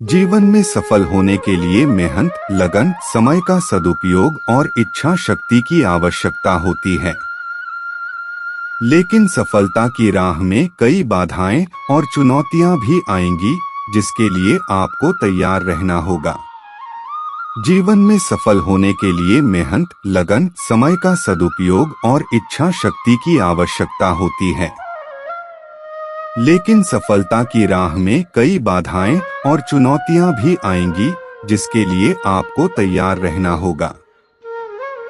जीवन में सफल होने के लिए मेहनत, लगन, समय का सदुपयोग और इच्छा शक्ति की आवश्यकता होती है। लेकिन सफलता की राह में कई बाधाएं और चुनौतियां भी आएंगी, जिसके लिए आपको तैयार रहना होगा। जीवन में सफल होने के लिए मेहनत, लगन, समय का सदुपयोग और इच्छा शक्ति की आवश्यकता होती है। लेकिन सफलता की राह में कई बाधाएं और चुनौतियां भी आएंगी, जिसके लिए आपको तैयार रहना होगा।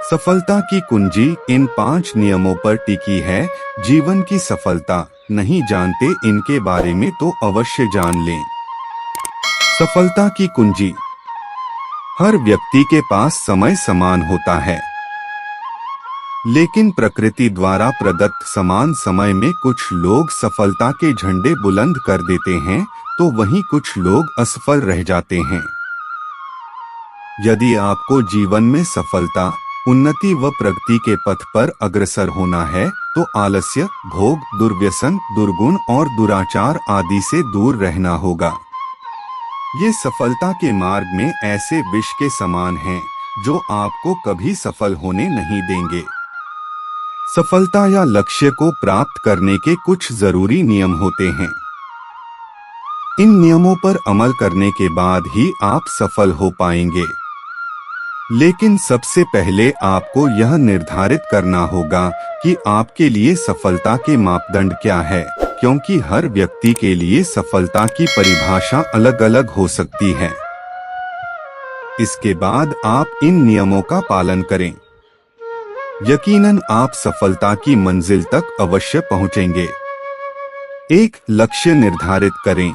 सफलता की कुंजी इन 5 नियमों पर टिकी है। जीवन की सफलता नहीं जानते इनके बारे में तो अवश्य जान लें। सफलता की कुंजी। हर व्यक्ति के पास समय समान होता है, लेकिन प्रकृति द्वारा प्रदत्त समान समय में कुछ लोग सफलता के झंडे बुलंद कर देते हैं, तो वहीं कुछ लोग असफल रह जाते हैं। यदि आपको जीवन में सफलता, उन्नति व प्रगति के पथ पर अग्रसर होना है, तो आलस्य, भोग, दुर्व्यसन, दुर्गुण और दुराचार आदि से दूर रहना होगा। ये सफलता के मार्ग में ऐसे विष के समान हैं, जो आपको कभी सफल होने नहीं देंगे। सफलता या लक्ष्य को प्राप्त करने के कुछ जरूरी नियम होते हैं। इन नियमों पर अमल करने के बाद ही आप सफल हो पाएंगे। लेकिन सबसे पहले आपको यह निर्धारित करना होगा कि आपके लिए सफलता के मापदंड क्या है, क्योंकि हर व्यक्ति के लिए सफलता की परिभाषा अलग अलग हो सकती है। इसके बाद आप इन नियमों का पालन करें। यकीनन आप सफलता की मंजिल तक अवश्य पहुंचेंगे। एक लक्ष्य निर्धारित करें।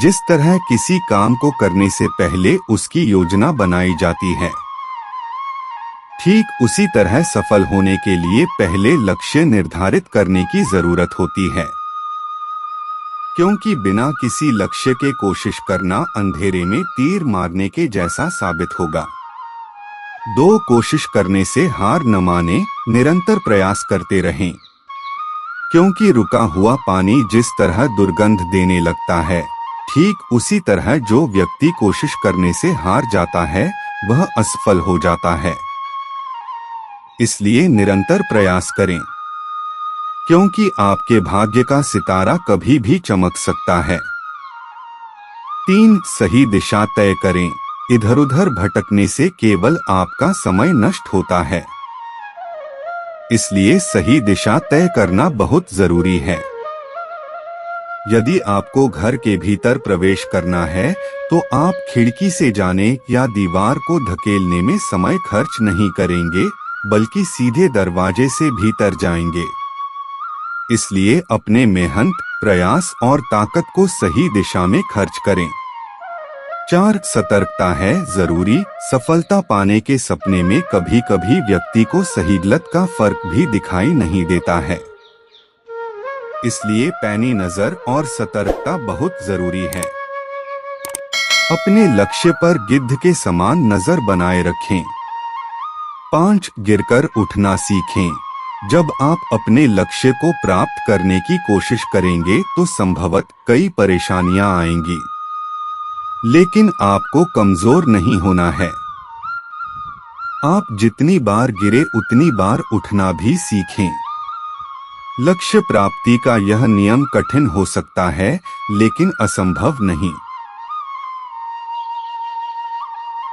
जिस तरह किसी काम को करने से पहले उसकी योजना बनाई जाती है, ठीक उसी तरह सफल होने के लिए पहले लक्ष्य निर्धारित करने की जरूरत होती है। क्योंकि बिना किसी लक्ष्य के कोशिश करना अंधेरे में तीर मारने के जैसा साबित होगा। 2 कोशिश करने से हार न माने, निरंतर प्रयास करते रहें। क्योंकि रुका हुआ पानी जिस तरह दुर्गंध देने लगता है, ठीक उसी तरह जो व्यक्ति कोशिश करने से हार जाता है, वह असफल हो जाता है। इसलिए निरंतर प्रयास करें, क्योंकि आपके भाग्य का सितारा कभी भी चमक सकता है। 3 सही दिशा तय करें। इधर उधर भटकने से केवल आपका समय नष्ट होता है। इसलिए सही दिशा तय करना बहुत जरूरी है। यदि आपको घर के भीतर प्रवेश करना है, तो आप खिड़की से जाने या दीवार को धकेलने में समय खर्च नहीं करेंगे, बल्कि सीधे दरवाजे से भीतर जाएंगे। इसलिए अपने मेहनत, प्रयास और ताकत को सही दिशा में खर्च करें। 4 सतर्कता है जरूरी। सफलता पाने के सपने में कभी कभी व्यक्ति को सही गलत का फर्क भी दिखाई नहीं देता है। इसलिए पैनी नजर और सतर्कता बहुत जरूरी है। अपने लक्ष्य पर गिद्ध के समान नजर बनाए रखें। 5 गिरकर उठना सीखें। जब आप अपने लक्ष्य को प्राप्त करने की कोशिश करेंगे, तो संभवतः कई परेशानियां आएंगी, लेकिन आपको कमजोर नहीं होना है। आप जितनी बार गिरे उतनी बार उठना भी सीखें। लक्ष्य प्राप्ति का यह नियम कठिन हो सकता है, लेकिन असंभव नहीं।